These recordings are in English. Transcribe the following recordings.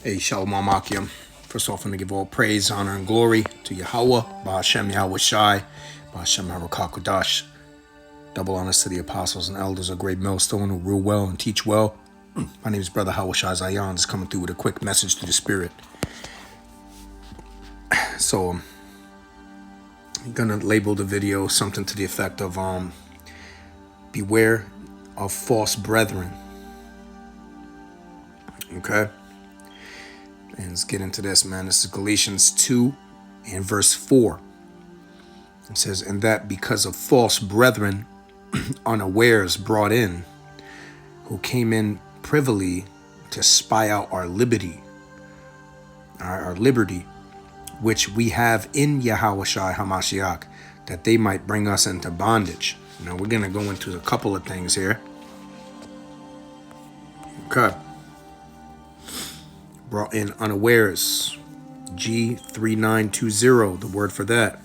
Hey, Shalom Akim. First off, I'm going to give all praise, honor, and glory to Yahweh, Ba'ashem Yahweh Shai, Ba'ashem Harakakadash. Double honors to the apostles and elders, a great millstone who rule well and teach well. My name is Brother Hawah Shai Zion, just coming through with a quick message to the Spirit. So, I'm going to label the video something to the effect of, beware of false brethren. Okay? And let's get into this, man. This is Galatians 2 and verse 4. It says, and that because of false brethren unawares brought in, who came in privily to spy out our liberty, which we have in Yahweh Shai HaMashiach, that they might bring us into bondage. Now we're going to go into a couple of things here. Okay. Brought in unawares, G3920, the word for that.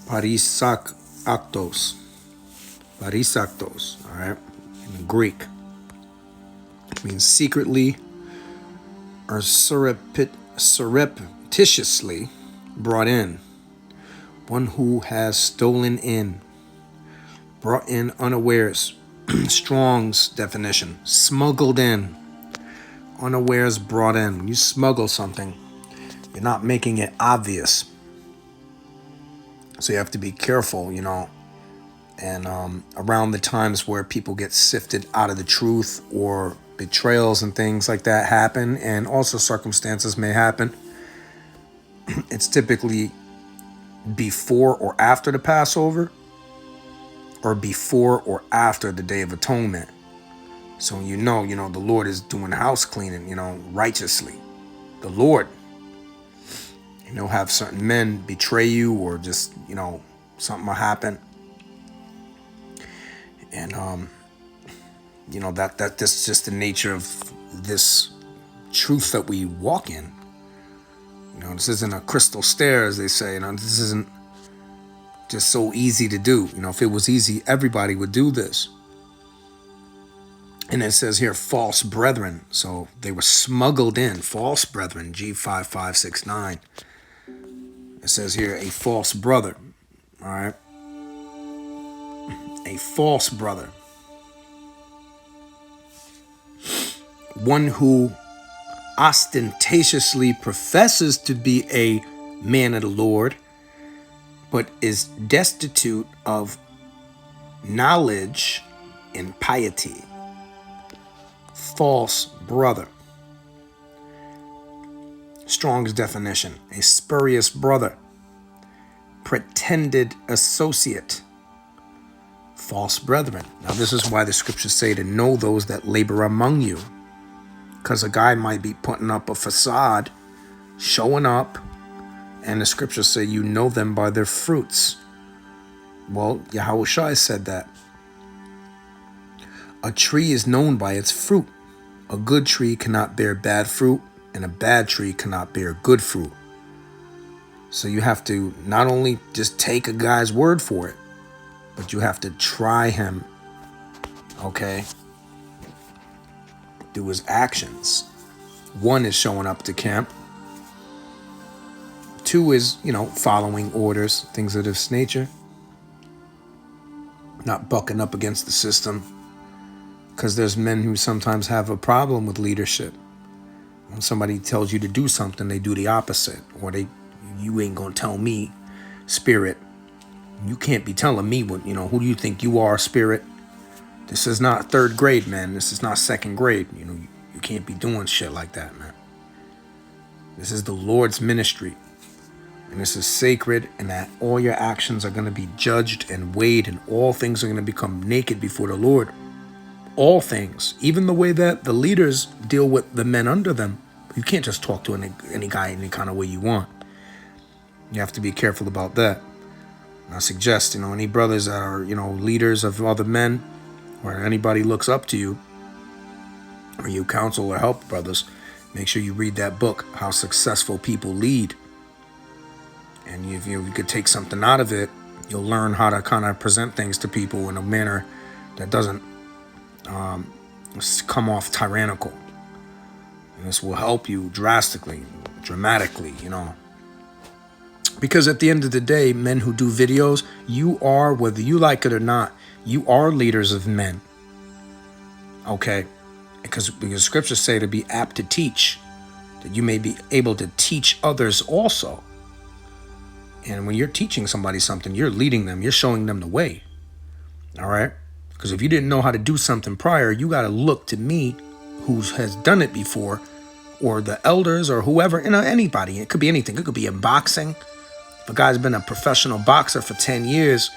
Parisaktos, all right, in Greek. It means secretly or surreptitiously brought in. One who has stolen in, brought in unawares. Strong's definition, smuggled in. Unawares brought in. When you smuggle something, you're not making it obvious. So you have to be careful, you know. And around the times where people get sifted out of the truth, or betrayals and things like that happen, and also circumstances may happen, it's typically before or after the Passover, or before or after the Day of Atonement. So you know, the Lord is doing house cleaning, righteously. The Lord. And he'll have certain men betray you, or just, something will happen. And, that's just the nature of this truth that we walk in. This isn't a crystal stair, as they say. This isn't just so easy to do. If it was easy, everybody would do this. And it says here, false brethren. So they were smuggled in. False brethren, G5569. It says here, a false brother. All right. A false brother. One who ostentatiously professes to be a man of the Lord, but is destitute of knowledge and piety. False brother. Strong's definition, a spurious brother, pretended associate, false brethren. Now this is why the scriptures say to know those that labor among you, because a guy might be putting up a facade, showing up, and the scriptures say you know them by their fruits. Well, Yahweh Shai said that. A tree is known by its fruit. A good tree cannot bear bad fruit, and a bad tree cannot bear good fruit. So you have to not only just take a guy's word for it, but you have to try him, okay, through his actions. One is showing up to camp. Two is, following orders, things of this nature. Not bucking up against the system. Because there's men who sometimes have a problem with leadership. When somebody tells you to do something, they do the opposite. Or you ain't gonna tell me, spirit. You can't be telling me what, who do you think you are, spirit? This is not third grade, man. This is not second grade. You can't be doing shit like that, man. This is the Lord's ministry. And this is sacred, and that all your actions are going to be judged and weighed, and all things are going to become naked before the Lord. All things, even the way that the leaders deal with the men under them. You can't just talk to any guy any kind of way you want. You have to be careful about that. And I suggest, any brothers that are, leaders of other men, or anybody looks up to you, or you counsel or help brothers, make sure you read that book, How Successful People Lead. And if you could take something out of it, you'll learn how to kind of present things to people in a manner that doesn't come off tyrannical. And this will help you drastically, dramatically, you know. Because at the end of the day, men who do videos, you are, whether you like it or not, you are leaders of men. Okay? Because scriptures say to be apt to teach, that you may be able to teach others also. And when you're teaching somebody something, you're leading them, you're showing them the way. All right? Because if you didn't know how to do something prior, you got to look to me, who has done it before, or the elders, or whoever, you know, anybody. It could be anything. It could be in boxing. If a guy's been a professional boxer for 10 years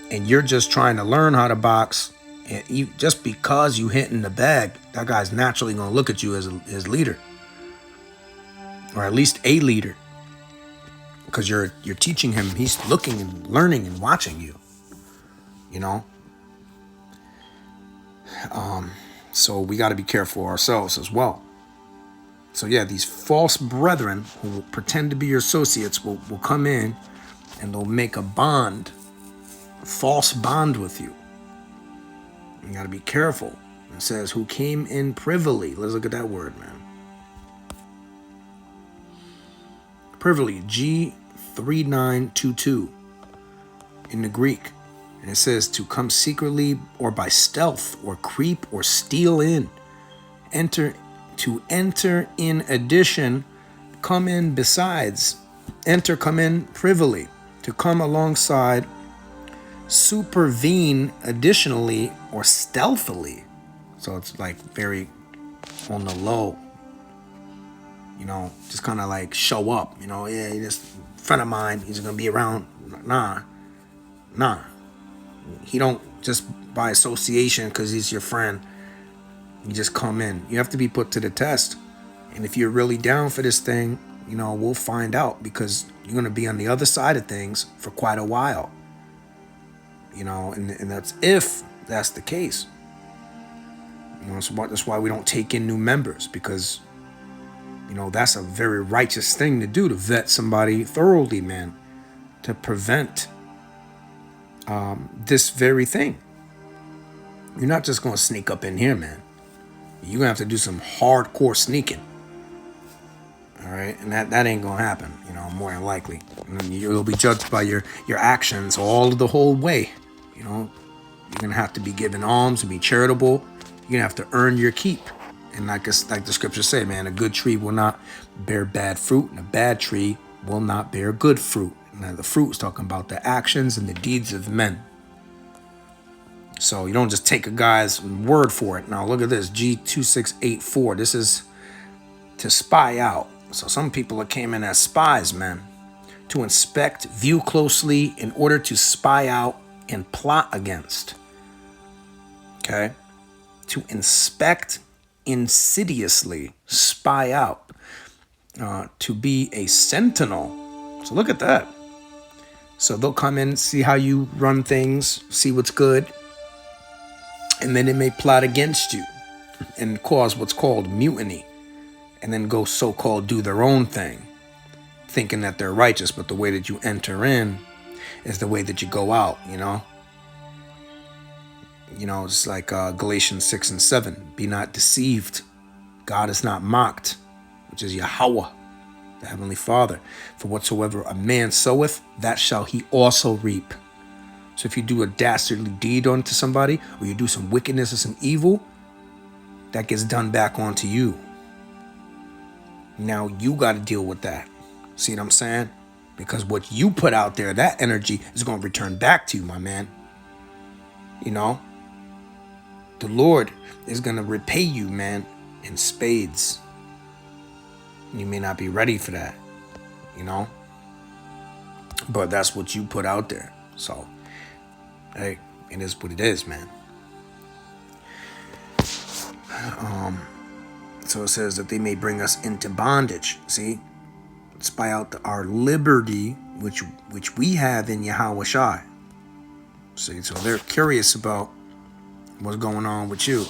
and you're just trying to learn how to box, and you, just because you hit in the bag, that guy's naturally going to look at you as a leader, or at least a leader, because you're teaching him. He's looking and learning and watching you, you know. So we got to be careful ourselves as well. So yeah, these false brethren who will pretend to be your associates will come in and they'll make a bond, a false bond with you. You got to be careful. It says, who came in privily. Let's look at that word, man. Privily, G3922 in the Greek. And it says to come secretly or by stealth or creep or steal in. To enter in addition, come in besides. Enter, come in privily. To come alongside, supervene additionally or stealthily. So it's like very on the low. You know, just kind of like show up. You know, yeah, this friend of mine, he's going to be around. Nah. He don't just by association because he's your friend. You just come in. You have to be put to the test. And if you're really down for this thing, you know, we'll find out, because you're going to be on the other side of things for quite a while. You know, and that's if that's the case. You know, so that's why we don't take in new members, because, you know, that's a very righteous thing to do, to vet somebody thoroughly, man, to prevent this very thing. You're not just going to sneak up in here, man. You're going to have to do some hardcore sneaking. All right? And that ain't going to happen, you know, more than likely. And you'll be judged by your actions all the whole way. You know, you're going to have to be giving alms and be charitable. You're going to have to earn your keep. And like the scriptures say, man, a good tree will not bear bad fruit, and a bad tree will not bear good fruit. Now, the fruit is talking about the actions and the deeds of men. So you don't just take a guy's word for it. Now look at this, G2684. This is to spy out. So some people that came in as spies, man. To inspect, view closely, in order to spy out and plot against. Okay? To inspect insidiously, spy out. To be a sentinel. So look at that. So they'll come in, see how you run things, see what's good, and then they may plot against you and cause what's called mutiny, and then go so-called do their own thing, thinking that they're righteous, but the way that you enter in is the way that you go out, you know? You know, it's like Galatians 6 and 7. Be not deceived. God is not mocked, which is Yahweh, the Heavenly Father. For whatsoever a man soweth, that shall he also reap. So if you do a dastardly deed unto somebody, or you do some wickedness or some evil, that gets done back onto you. Now you got to deal with that. See what I'm saying? Because what you put out there, that energy is going to return back to you, my man. You know? The Lord is going to repay you, man, in spades. You may not be ready for that, you know? But that's what you put out there. So, hey, it is what it is, man. So it says that they may bring us into bondage. See? Spy out our liberty, which we have in Yahweh Shai. See? So they're curious about what's going on with you.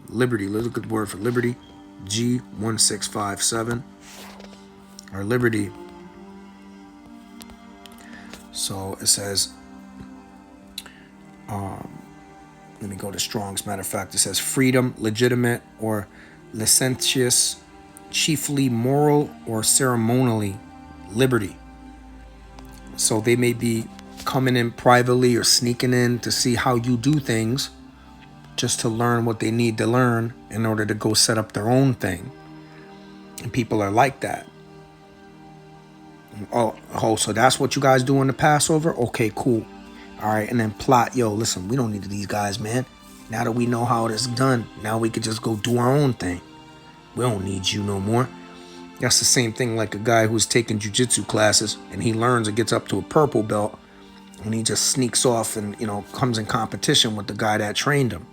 Liberty. Let's look at the word for liberty. G1657. Our liberty. So it says, let me go to Strong's. Matter of fact, it says freedom, legitimate, or licentious, chiefly moral or ceremonially liberty. So they may be coming in privately or sneaking in to see how you do things, just to learn what they need to learn in order to go set up their own thing. And people are like that. Oh, so that's what you guys do in the Passover? Okay, cool. All right, and then plot, yo, listen, we don't need these guys, man. Now that we know how it is done, now we could just go do our own thing. We don't need you no more. That's the same thing like a guy who's taking jiu-jitsu classes and he learns and gets up to a purple belt and he just sneaks off and, comes in competition with the guy that trained him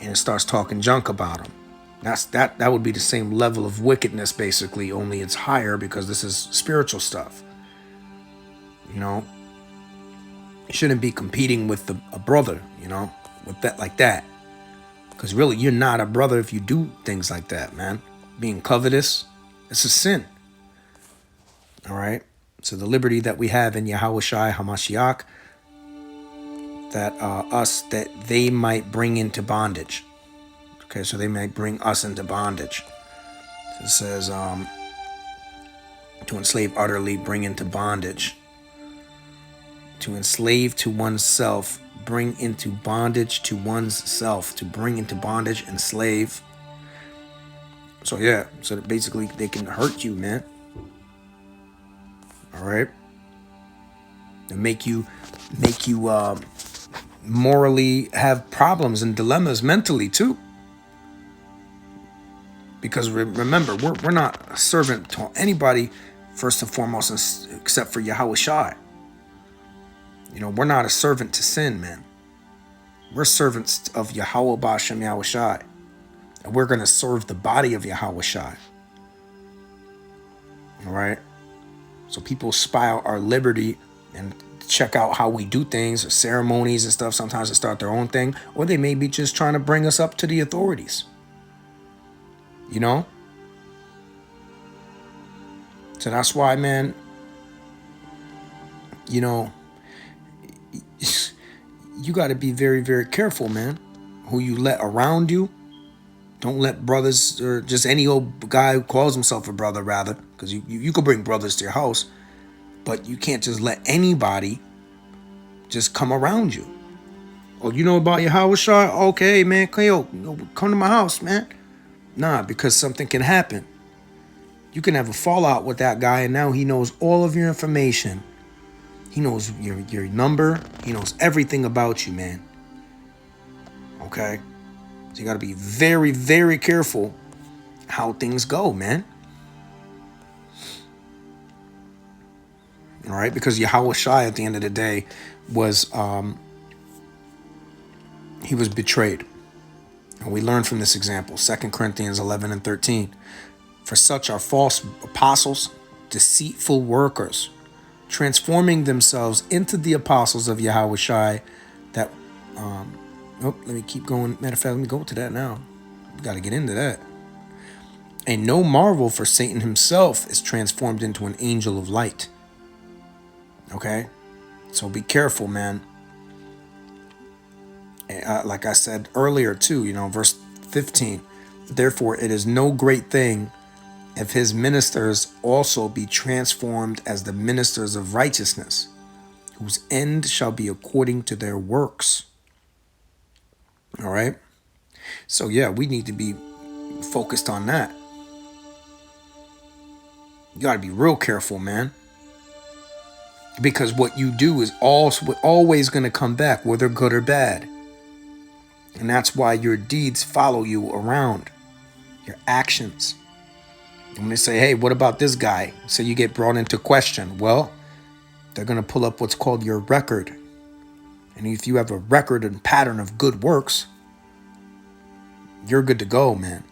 and starts talking junk about him. That would be the same level of wickedness, basically, only it's higher because this is spiritual stuff. You shouldn't be competing with a brother, with that like that. Because really, you're not a brother if you do things like that, man. Being covetous, it's a sin. All right? So the liberty that we have in Yahushua HaMashiach, that they might bring into bondage. Okay, so they might bring us into bondage. So it says, to enslave utterly, bring into bondage. To enslave to oneself, bring into bondage to one's self. To bring into bondage, enslave. So yeah, so that basically they can hurt you, man. All right? And make you morally have problems and dilemmas mentally too. Because remember, we're not a servant to anybody, first and foremost, except for Yahushua. We're not a servant to sin, man. We're servants of Yahweh B'Shem Yahushua. And we're going to serve the body of Yahushua. All right? So people spy out our liberty and check out how we do things, or ceremonies and stuff, sometimes to start their own thing. Or they may be just trying to bring us up to the authorities. So that's why, man, you got to be very, very careful, man, who you let around you. Don't let brothers, or just any old guy who calls himself a brother, rather, because you could bring brothers to your house, but you can't just let anybody just come around you. Oh, you know about Yahushua? Okay, man, come to my house, man. Nah, because something can happen. You can have a fallout with that guy, and now he knows all of your information. He knows your number. He knows everything about you, man. Okay? So you got to be very, very careful how things go, man. All right? Because Yahushua, at the end of the day, was he was betrayed. And we learn from this example, 2 Corinthians 11 and 13. For such are false apostles, deceitful workers, transforming themselves into the apostles of Yahushua. That, let me keep going. Matter of fact, let me go to that now. We got to get into that. And no marvel, for Satan himself is transformed into an angel of light. Okay? So be careful, man. Like I said earlier too, verse 15. Therefore, it is no great thing if his ministers also be transformed as the ministers of righteousness, whose end shall be according to their works. All right? So yeah, we need to be focused on that. You got to be real careful, man. Because what you do is always going to come back, whether good or bad. And that's why your deeds follow you around, your actions. And when they say, hey, what about this guy? So you get brought into question. Well, they're going to pull up what's called your record. And if you have a record and pattern of good works, you're good to go, man.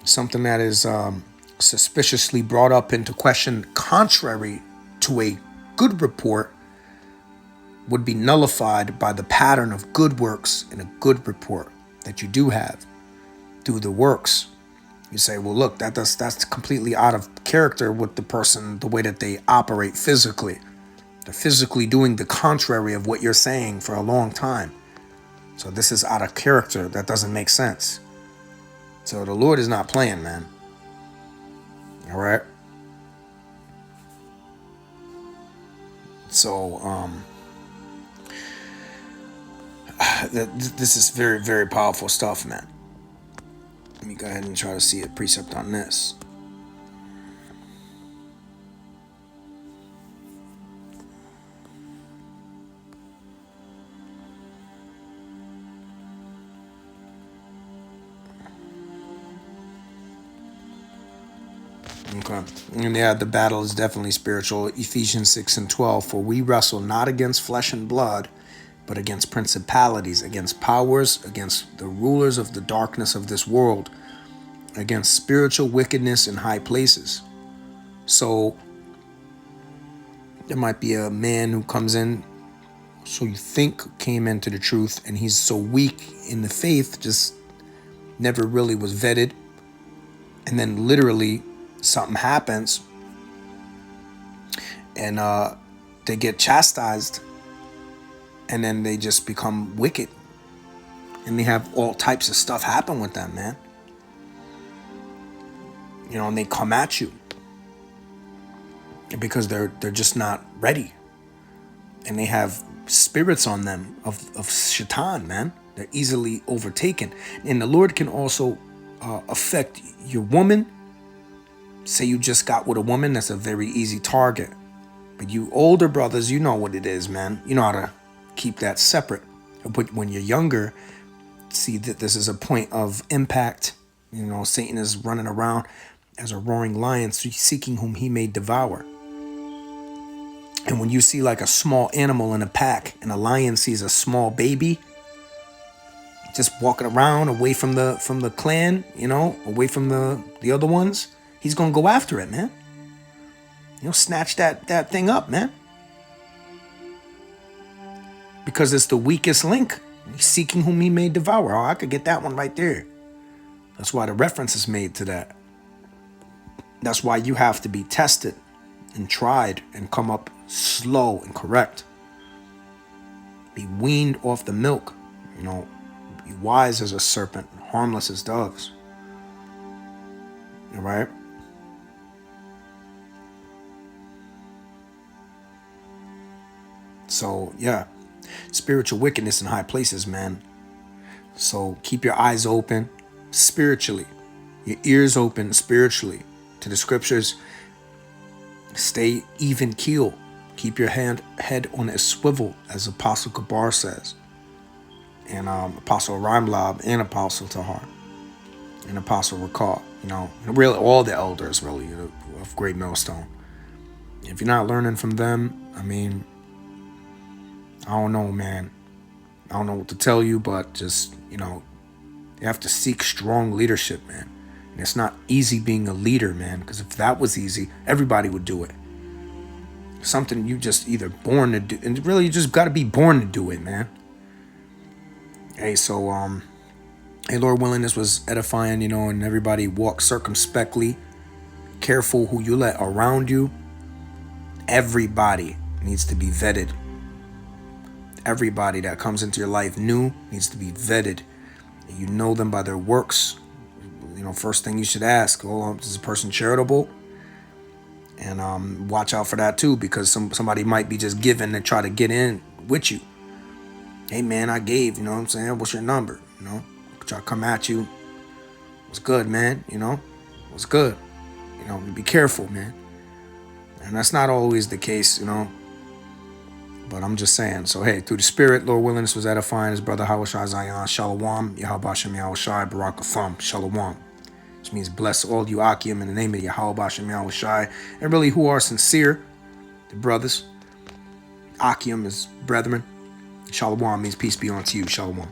Something that is suspiciously brought up into question contrary to a good report would be nullified by the pattern of good works in a good report that you do have through the works. You say, well, look, that's completely out of character with the person, the way that they operate physically. They're physically doing the contrary of what you're saying for a long time. So this is out of character. That doesn't make sense. So the Lord is not playing, man. All right. So this is very, very powerful stuff, man. Let me go ahead and try to see a precept on this. Okay. And yeah, the battle is definitely spiritual. Ephesians 6 and 12. For we wrestle not against flesh and blood, but against principalities, against powers, against the rulers of the darkness of this world, against spiritual wickedness in high places. So there might be a man who comes in, so you think came into the truth, and he's so weak in the faith, just never really was vetted. And then literally something happens and they get chastised, and then they just become wicked, and they have all types of stuff happen with them, man. You know, and they come at you because they're just not ready, and they have spirits on them of shaitan, man. They're easily overtaken. And the Lord can also affect your woman. Say you just got with a woman, that's a very easy target. But you older brothers, you know what it is, man. You know how to keep that separate. But when you're younger, see that this is a point of impact. You know, Satan is running around as a roaring lion, seeking whom he may devour. And when you see like a small animal in a pack, and a lion sees a small baby just walking around away from the clan, you know, away from the other ones, he's gonna go after it, man. You know, snatch that thing up, man. Because it's the weakest link. He's seeking whom he may devour. Oh, I could get that one right there. That's why the reference is made to that. That's why you have to be tested and tried and come up slow and correct. Be weaned off the milk. You know, be wise as a serpent, harmless as doves. All right? So, yeah, spiritual wickedness in high places, man. So keep your eyes open spiritually, your ears open spiritually to the scriptures. Stay even keel. Keep your head on a swivel, as Apostle Kabar says, and Apostle Rimlab, and Apostle Tahar, and Apostle Rakal. You know, really all the elders, really, of Great Millstone. If you're not learning from them, I mean, I don't know, man. I don't know what to tell you, but just, you know, you have to seek strong leadership, man. And it's not easy being a leader, man, because if that was easy, everybody would do it. Something you just either born to do, and really you just got to be born to do it, man. Hey, so, hey, Lord willing, this was edifying, you know, and everybody walk circumspectly, careful who you let around you. Everybody needs to be vetted. Everybody that comes into your life new needs to be vetted. You know them by their works. You know, first thing you should ask, oh, is this person charitable? And watch out for that too, because somebody might be just giving and try to get in with you. Hey man, I gave, you know what I'm saying? What's your number? You know, try to come at you. What's good, man? You know, what's good? You know, be careful, man. And that's not always the case, you know. But I'm just saying. So, hey, through the Spirit, Lord willing, this was edifying. His brother Hawashai Zion, Shalom, Yahweh Bashem Yahushai, Barak Atham, Shalom. Which means bless all you Akim in the name of Yahweh Bashem Yahushai. And really who are sincere, the brothers. Akim is brethren. Shalom means peace be unto you. Shalom.